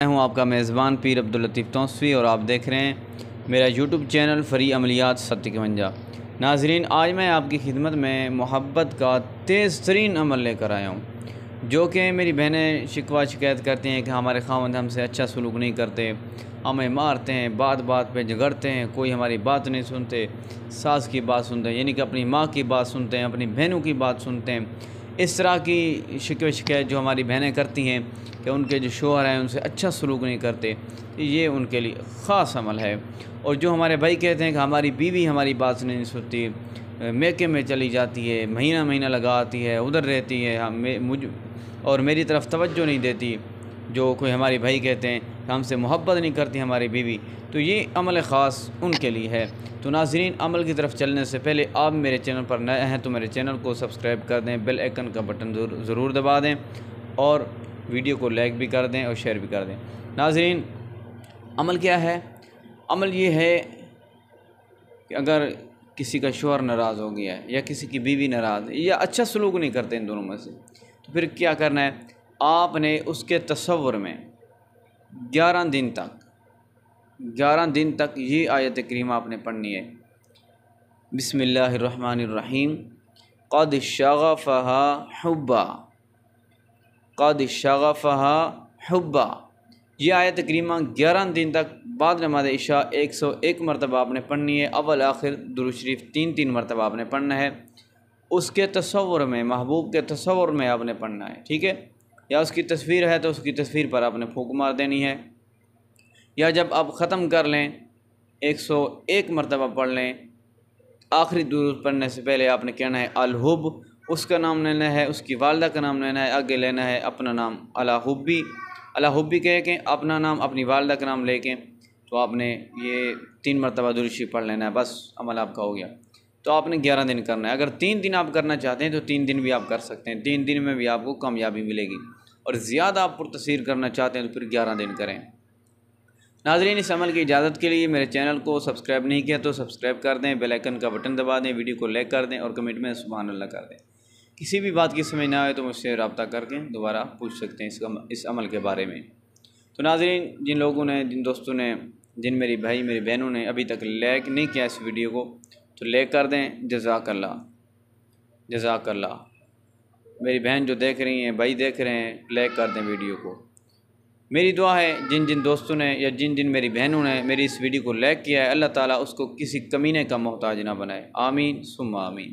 میں ہوں آپ کا میزبان پیر عبداللطیف توسوی اور آپ دیکھ رہے ہیں میرا یوٹیوب چینل فری عملیات 751۔ ناظرین، آج میں آپ کی خدمت میں محبت کا تیز ترین عمل لے کر آیا ہوں، جو کہ میری بہنیں شکایت کرتی ہیں کہ ہمارے خاوند ہم سے اچھا سلوک نہیں کرتے، ہمیں مارتے ہیں، بات بات پہ جھگڑتے ہیں، کوئی ہماری بات نہیں سنتے، ساس کی بات سنتے ہیں، یعنی کہ اپنی ماں کی بات سنتے ہیں، اپنی بہنوں کی بات سنتے ہیں۔ اس طرح کی شکایت جو ہماری بہنیں کرتی ہیں کہ ان کے جو شوہر ہیں ان سے اچھا سلوک نہیں کرتے، یہ ان کے لیے خاص عمل ہے۔ اور جو ہمارے بھائی کہتے ہیں کہ ہماری بیوی ہماری بات نہیں سنتی، میکے میں چلی جاتی ہے، مہینہ مہینہ لگاتی ہے، ادھر رہتی ہے، اور میری طرف توجہ نہیں دیتی، جو کوئی ہمارے بھائی کہتے ہیں کہ ہم سے محبت نہیں کرتی ہماری بیوی، تو یہ عمل خاص ان کے لیے ہے۔ تو ناظرین، عمل کی طرف چلنے سے پہلے آپ میرے چینل پر نئے ہیں تو میرے چینل کو سبسکرائب کر دیں، بیل آئیکن کا بٹن ضرور دبا دیں، اور ویڈیو کو لائک بھی کر دیں اور شیئر بھی کر دیں۔ ناظرین، عمل کیا ہے؟ عمل یہ ہے کہ اگر کسی کا شوہر ناراض ہو گیا ہے یا کسی کی بیوی ناراض ہے یا اچھا سلوک نہیں کرتے ان دونوں میں سے، تو پھر کیا کرنا ہے؟ آپ نے اس کے تصور میں 11 دن تک یہ آیت کریمہ آپ نے پڑھنی ہے، بسم اللہ الرحمن الرحیم، قد شغفها حبا، قد شغفها حبا۔ یہ آیت کریمہ 11 دن تک بعد نماز عشاء 101 مرتبہ آپ نے پڑھنی ہے، اول آخر درود شریف 3 مرتبہ آپ نے پڑھنا ہے۔ اس کے تصور میں، محبوب کے تصور میں آپ نے پڑھنا ہے، ٹھیک ہے؟ یا اس کی تصویر ہے تو اس کی تصویر پر آپ نے پھونک مار دینی ہے، یا جب آپ ختم کر لیں 101 مرتبہ پڑھ لیں، آخری درود پڑھنے سے پہلے آپ نے کہنا ہے الحب، اس کا نام لینا ہے، اس کی والدہ کا نام لینا ہے، آگے لینا ہے اپنا نام الحبی کہہ کے اپنا نام، اپنی والدہ کا نام لے کے، تو آپ نے یہ 3 مرتبہ درود شریف پڑھ لینا ہے، بس عمل آپ کا ہو گیا۔ تو آپ نے 11 دن کرنا ہے۔ اگر 3 دن آپ کرنا چاہتے ہیں تو 3 دن بھی آپ کر سکتے ہیں، 3 دن میں بھی آپ کو کامیابی ملے گی، اور زیادہ آپ پرتاثیر کرنا چاہتے ہیں تو پھر 11 دن کریں۔ ناظرین، اس عمل کی اجازت کے لیے میرے چینل کو سبسکرائب نہیں کیا تو سبسکرائب کر دیں، بیل آئیکن کا بٹن دبا دیں، ویڈیو کو لائک کر دیں اور کمنٹ میں سبحان اللہ کر دیں۔ کسی بھی بات کی سمجھ نہ آئے تو مجھ سے رابطہ کر کے دوبارہ پوچھ سکتے ہیں اس عمل کے بارے میں۔ تو ناظرین، جن لوگوں نے، جن دوستوں نے، جن میری بھائی میری بہنوں نے ابھی تک لائک نہیں کیا اس ویڈیو کو، تو لائک کر دیں، جزاک اللہ، جزاک اللہ۔ میری بہن جو دیکھ رہی ہیں، بھائی دیکھ رہے ہیں، لائک کر دیں ویڈیو کو۔ میری دعا ہے جن جن دوستوں نے یا جن جن میری بہنوں نے میری اس ویڈیو کو لائک کیا ہے، اللہ تعالیٰ اس کو کسی کمینے کا محتاج نہ بنائے، آمین ثم آمین۔